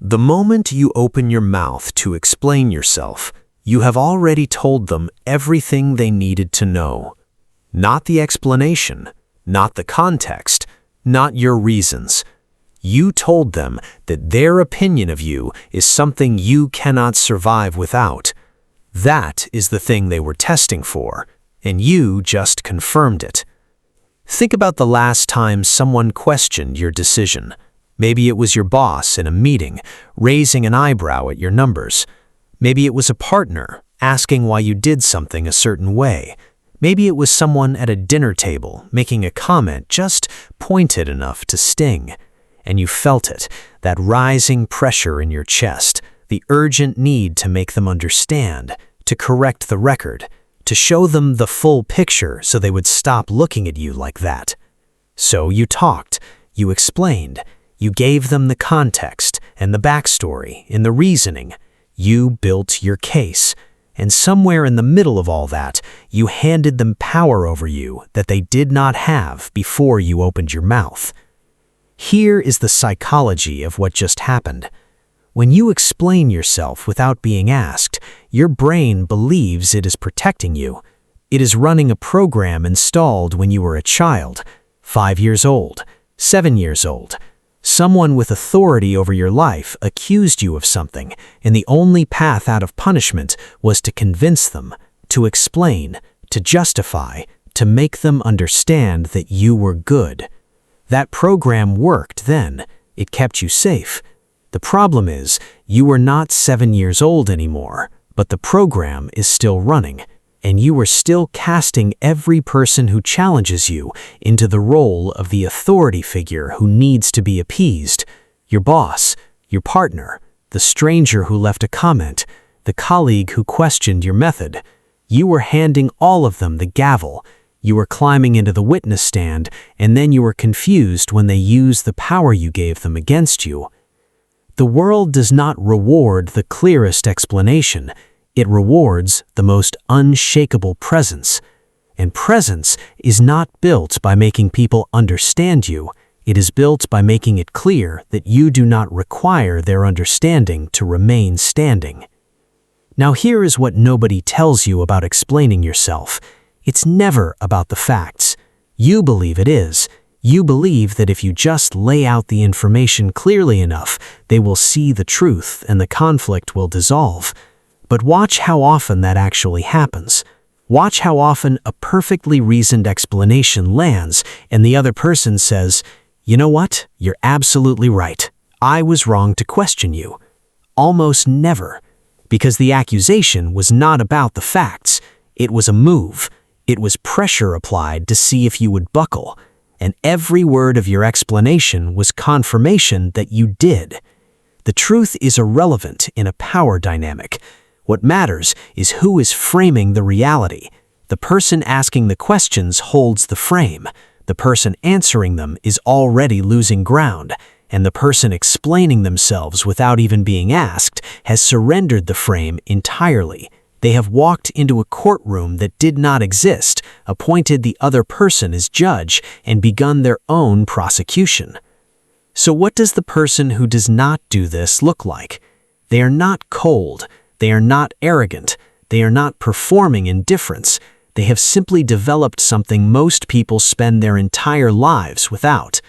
The moment you open your mouth to explain yourself, you have already told them everything they needed to know. Not the explanation, not the context, not your reasons. You told them that their opinion of you is something you cannot survive without. That is the thing they were testing for, and you just confirmed it. Think about the last time someone questioned your decision. Maybe it was your boss in a meeting, raising an eyebrow at your numbers. Maybe it was a partner, asking why you did something a certain way. Maybe it was someone at a dinner table, making a comment just pointed enough to sting. And you felt it, that rising pressure in your chest, the urgent need to make them understand, to correct the record, to show them the full picture so they would stop looking at you like that. So you talked, you explained, you gave them the context and the backstory and the reasoning. You built your case, and somewhere in the middle of all that, you handed them power over you that they did not have before you opened your mouth. Here is the psychology of what just happened. When you explain yourself without being asked, your brain believes it is protecting you. It is running a program installed when you were a child, 5 years old, 7 years old. Someone with authority over your life accused you of something, and the only path out of punishment was to convince them, to explain, to justify, to make them understand that you were good. That program worked then. It kept you safe. The problem is, you are not 7 years old anymore, but the program is still running, and you are still casting every person who challenges you into the role of the authority figure who needs to be appeased. Your boss, your partner, the stranger who left a comment, the colleague who questioned your method. You were handing all of them the gavel. You were climbing into the witness stand, and then you were confused when they used the power you gave them against you. The world does not reward the clearest explanation. It rewards the most unshakable presence. And presence is not built by making people understand you. It is built by making it clear that you do not require their understanding to remain standing. Now here is what nobody tells you about explaining yourself. It's never about the facts. You believe it is. You believe that if you just lay out the information clearly enough, they will see the truth and the conflict will dissolve. But watch how often that actually happens. Watch how often a perfectly reasoned explanation lands and the other person says, "You know what? You're absolutely right. I was wrong to question you." Almost never. Because the accusation was not about the facts. It was a move. It was pressure applied to see if you would buckle. And every word of your explanation was confirmation that you did. The truth is irrelevant in a power dynamic. What matters is who is framing the reality. The person asking the questions holds the frame. The person answering them is already losing ground, and the person explaining themselves without even being asked has surrendered the frame entirely. They have walked into a courtroom that did not exist, appointed the other person as judge, and begun their own prosecution. So what does the person who does not do this look like? They are not cold. They are not arrogant. They are not performing indifference. They have simply developed something most people spend their entire lives without,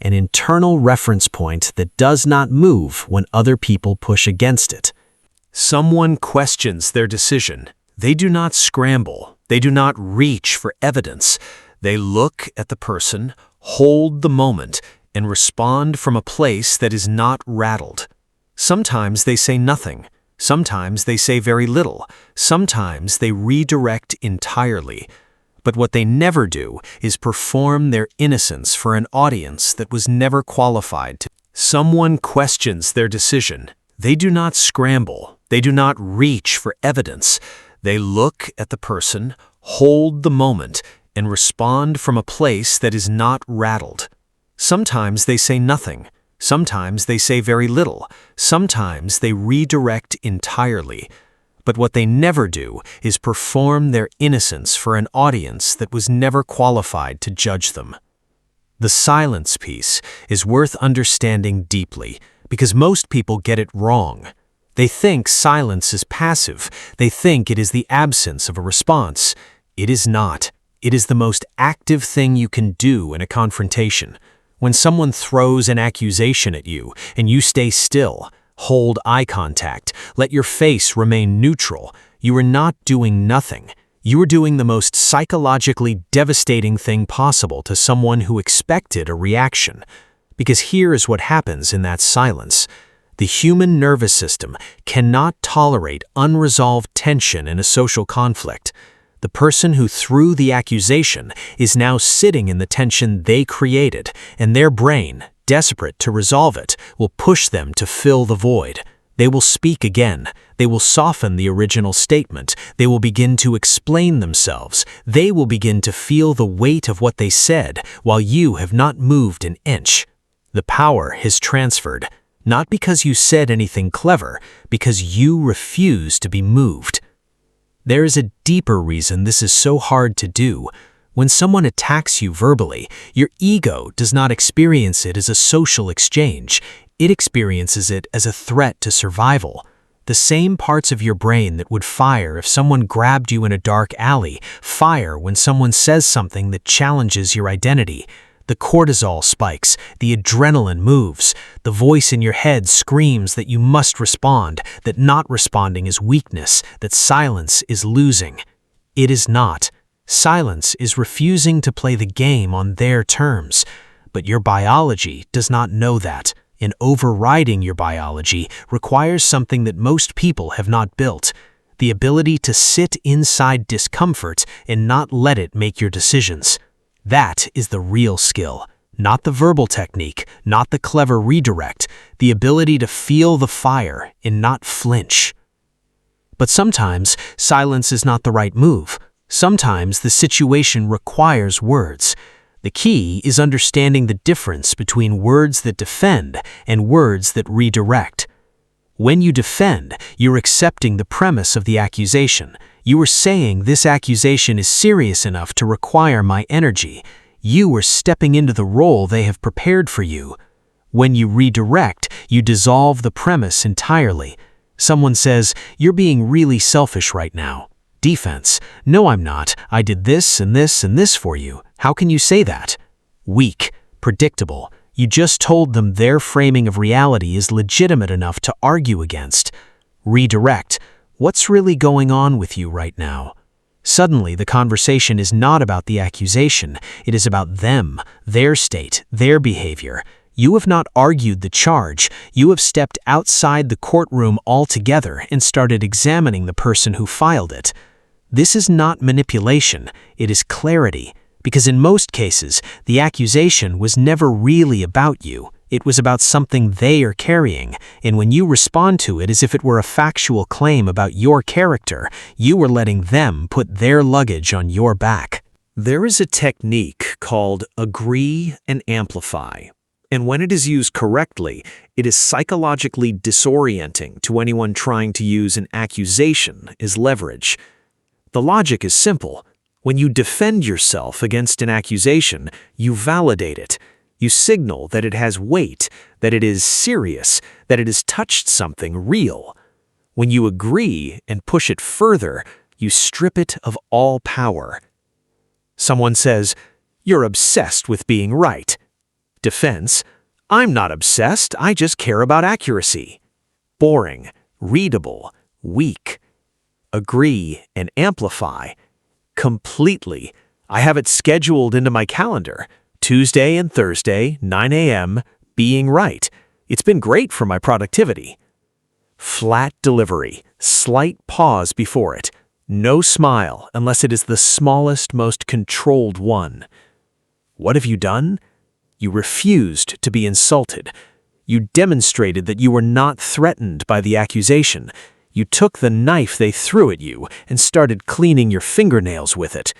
an internal reference point that does not move when other people push against it. Someone questions their decision. They do not scramble. They do not reach for evidence. They look at the person, hold the moment, and respond from a place that is not rattled. Sometimes they say nothing. Sometimes they say very little. Sometimes they redirect entirely. But what they never do is perform their innocence for an audience that was never qualified to. Someone questions their decision. They do not scramble. They do not reach for evidence. They look at the person, hold the moment, and respond from a place that is not rattled. Sometimes they say nothing. Sometimes they say very little. Sometimes they redirect entirely. But what they never do is perform their innocence for an audience that was never qualified to judge them. The silence piece is worth understanding deeply because most people get it wrong. They think silence is passive. They think it is the absence of a response. It is not. It is the most active thing you can do in a confrontation. When someone throws an accusation at you and you stay still, hold eye contact, let your face remain neutral, you are not doing nothing. You are doing the most psychologically devastating thing possible to someone who expected a reaction. Because here is what happens in that silence. The human nervous system cannot tolerate unresolved tension in a social conflict. The person who threw the accusation is now sitting in the tension they created, and their brain, desperate to resolve it, will push them to fill the void. They will speak again. They will soften the original statement. They will begin to explain themselves. They will begin to feel the weight of what they said while you have not moved an inch. The power is transferred, not because you said anything clever, because you refuse to be moved. There is a deeper reason this is so hard to do. When someone attacks you verbally, your ego does not experience it as a social exchange. It experiences it as a threat to survival. The same parts of your brain that would fire if someone grabbed you in a dark alley fire when someone says something that challenges your identity. The cortisol spikes, the adrenaline moves, the voice in your head screams that you must respond, that not responding is weakness, that silence is losing. It is not. Silence is refusing to play the game on their terms. But your biology does not know that, and overriding your biology requires something that most people have not built: the ability to sit inside discomfort and not let it make your decisions. That is the real skill, not the verbal technique, not the clever redirect, the ability to feel the fire and not flinch. But sometimes silence is not the right move. Sometimes the situation requires words. The key is understanding the difference between words that defend and words that redirect. When you defend, you're accepting the premise of the accusation. You are saying this accusation is serious enough to require my energy. You are stepping into the role they have prepared for you. When you redirect, you dissolve the premise entirely. Someone says, "You're being really selfish right now." Defense: "No, I'm not. I did this and this and this for you. How can you say that?" Weak, predictable. You just told them their framing of reality is legitimate enough to argue against. Redirect: "What's really going on with you right now?" Suddenly, the conversation is not about the accusation. It is about them, their state, their behavior. You have not argued the charge. You have stepped outside the courtroom altogether and started examining the person who filed it. This is not manipulation. It is clarity. Because in most cases, the accusation was never really about you. It was about something they are carrying, and when you respond to it as if it were a factual claim about your character, you are letting them put their luggage on your back. There is a technique called agree and amplify, and when it is used correctly, it is psychologically disorienting to anyone trying to use an accusation as leverage. The logic is simple. When you defend yourself against an accusation, you validate it. You signal that it has weight, that it is serious, that it has touched something real. When you agree and push it further, you strip it of all power. Someone says, "You're obsessed with being right." Defense: "I'm not obsessed, I just care about accuracy." Boring, readable, weak. Agree and amplify. Completely. I have it scheduled into my calendar. Tuesday and Thursday, 9 a.m., being right. It's been great for my productivity. Flat delivery, slight pause before it. No smile unless it is the smallest, most controlled one. What have you done? You refused to be insulted. You demonstrated that you were not threatened by the accusation. You took the knife they threw at you and started cleaning your fingernails with it.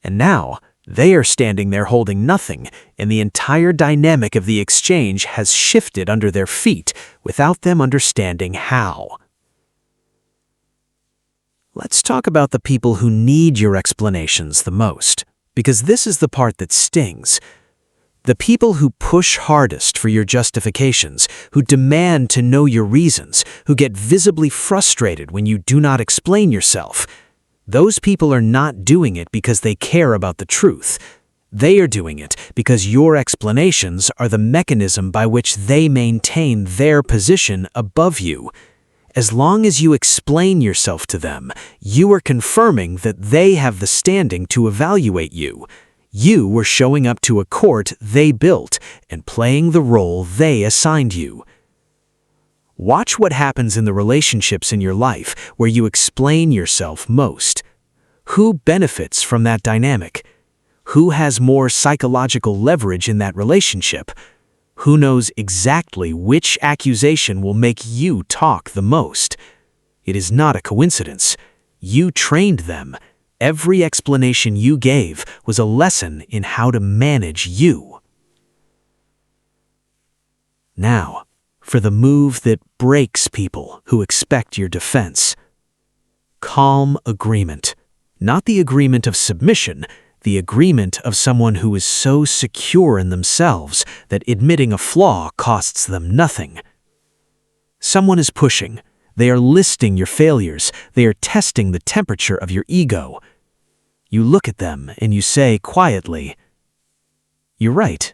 And now, they are standing there holding nothing, and the entire dynamic of the exchange has shifted under their feet without them understanding how. Let's talk about the people who need your explanations the most, because this is the part that stings. The people who push hardest for your justifications, who demand to know your reasons, who get visibly frustrated when you do not explain yourself, those people are not doing it because they care about the truth. They are doing it because your explanations are the mechanism by which they maintain their position above you. As long as you explain yourself to them, you are confirming that they have the standing to evaluate you. You were showing up to a court they built and playing the role they assigned you. Watch what happens in the relationships in your life where you explain yourself most. Who benefits from that dynamic? Who has more psychological leverage in that relationship? Who knows exactly which accusation will make you talk the most? It is not a coincidence. You trained them. Every explanation you gave was a lesson in how to manage you. Now, for the move that breaks people who expect your defense. Calm agreement. Not the agreement of submission, the agreement of someone who is so secure in themselves that admitting a flaw costs them nothing. Someone is pushing. They are listing your failures. They are testing the temperature of your ego. You look at them and you say quietly, "You're right."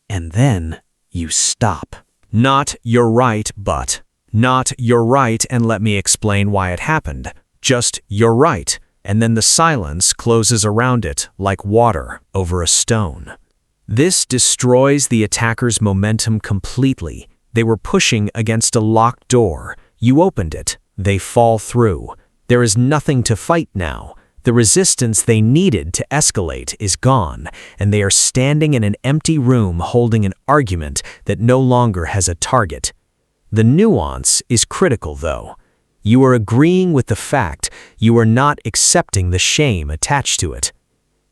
And then you stop. Not "you're right, but." Not "you're right and let me explain why it happened." Just "you're right," and then the silence closes around it like water over a stone. This destroys the attacker's momentum completely. They were pushing against a locked door. You opened it. They fall through. There is nothing to fight now. The resistance they needed to escalate is gone, and they are standing in an empty room holding an argument that no longer has a target. The nuance is critical, though. You are agreeing with the fact, you are not accepting the shame attached to it.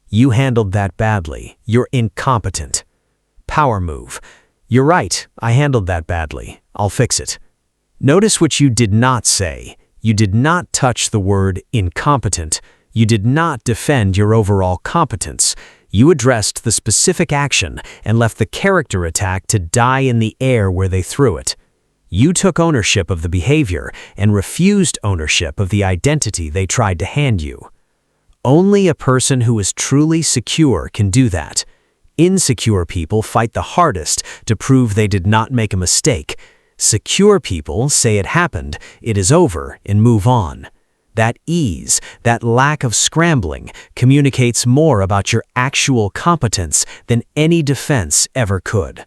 You handled that badly. You're incompetent. Power move. You're right, I handled that badly. I'll fix it. Notice what you did not say. You did not touch the word incompetent. You did not defend your overall competence. You addressed the specific action and left the character attack to die in the air where they threw it. You took ownership of the behavior and refused ownership of the identity they tried to hand you. Only a person who is truly secure can do that. Insecure people fight the hardest to prove they did not make a mistake. Secure people say it happened, it is over, and move on. That ease, that lack of scrambling, communicates more about your actual competence than any defense ever could.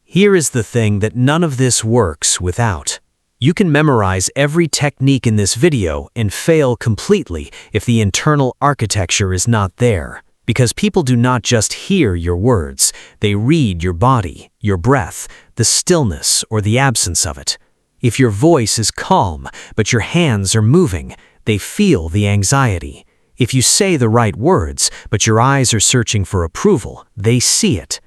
Here is the thing that none of this works without. You can memorize every technique in this video and fail completely if the internal architecture is not there. Because people do not just hear your words, they read your body, your breath, the stillness or the absence of it. If your voice is calm, but your hands are moving, they feel the anxiety. If you say the right words, but your eyes are searching for approval, they see it.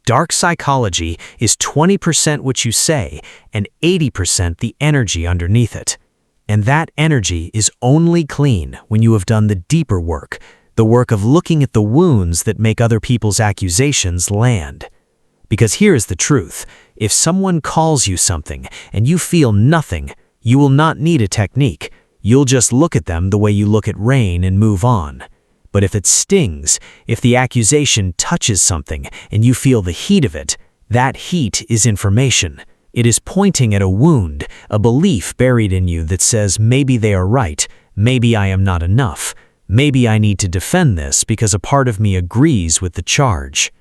Dark psychology is 20% what you say and 80% the energy underneath it. And that energy is only clean when you have done the deeper work, the work of looking at the wounds that make other people's accusations land. Because here's the truth. If someone calls you something and you feel nothing, you will not need a technique. You'll just look at them the way you look at rain and move on. But if it stings, if the accusation touches something and you feel the heat of it, that heat is information. It is pointing at a wound, a belief buried in you that says maybe they are right, maybe I am not enough, maybe I need to defend this because a part of me agrees with the charge.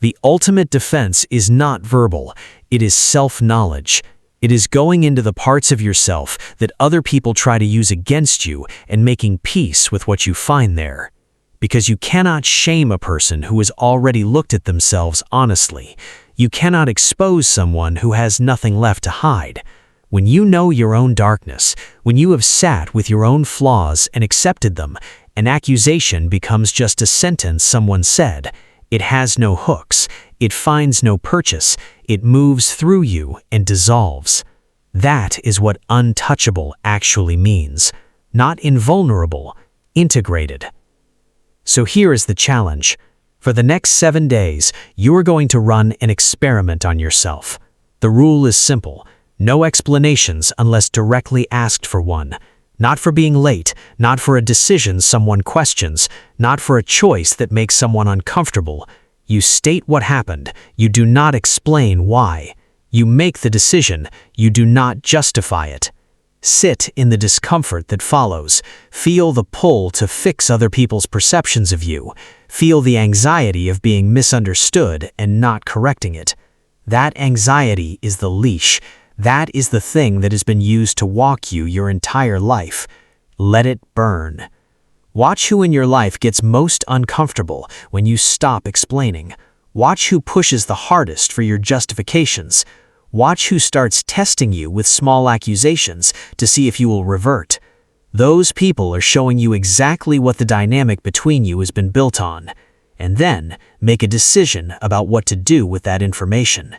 The ultimate defense is not verbal, it is self-knowledge. It is going into the parts of yourself that other people try to use against you and making peace with what you find there. Because you cannot shame a person who has already looked at themselves honestly. You cannot expose someone who has nothing left to hide. When you know your own darkness, when you have sat with your own flaws and accepted them, an accusation becomes just a sentence someone said. It has no hooks. It finds no purchase. It moves through you and dissolves. That is what untouchable actually means. Not invulnerable, integrated. So here is the challenge. For the next 7 days, you are going to run an experiment on yourself. The rule is simple: no explanations unless directly asked for one. Not for being late, not for a decision someone questions, not for a choice that makes someone uncomfortable. You state what happened, you do not explain why. You make the decision, you do not justify it. Sit in the discomfort that follows. Feel the pull to fix other people's perceptions of you. Feel the anxiety of being misunderstood and not correcting it. That anxiety is the leash. That is the thing that has been used to walk you your entire life. Let it burn. Watch who in your life gets most uncomfortable when you stop explaining. Watch who pushes the hardest for your justifications. Watch who starts testing you with small accusations to see if you will revert. Those people are showing you exactly what the dynamic between you has been built on. And then make a decision about what to do with that information.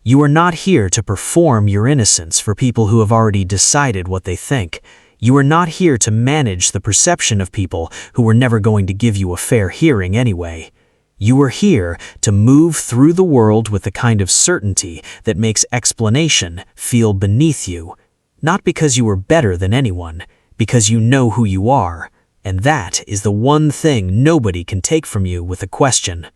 You are not here to perform your innocence for people who have already decided what they think. You are not here to manage the perception of people who are never going to give you a fair hearing anyway. You are here to move through the world with the kind of certainty that makes explanation feel beneath you. Not because you are better than anyone, because you know who you are. And that is the one thing nobody can take from you with a question.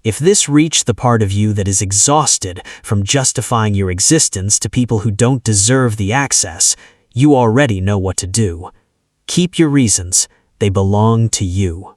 If this reached the part of you that is exhausted from justifying your existence to people who don't deserve the access, you already know what to do. Keep your reasons. They belong to you.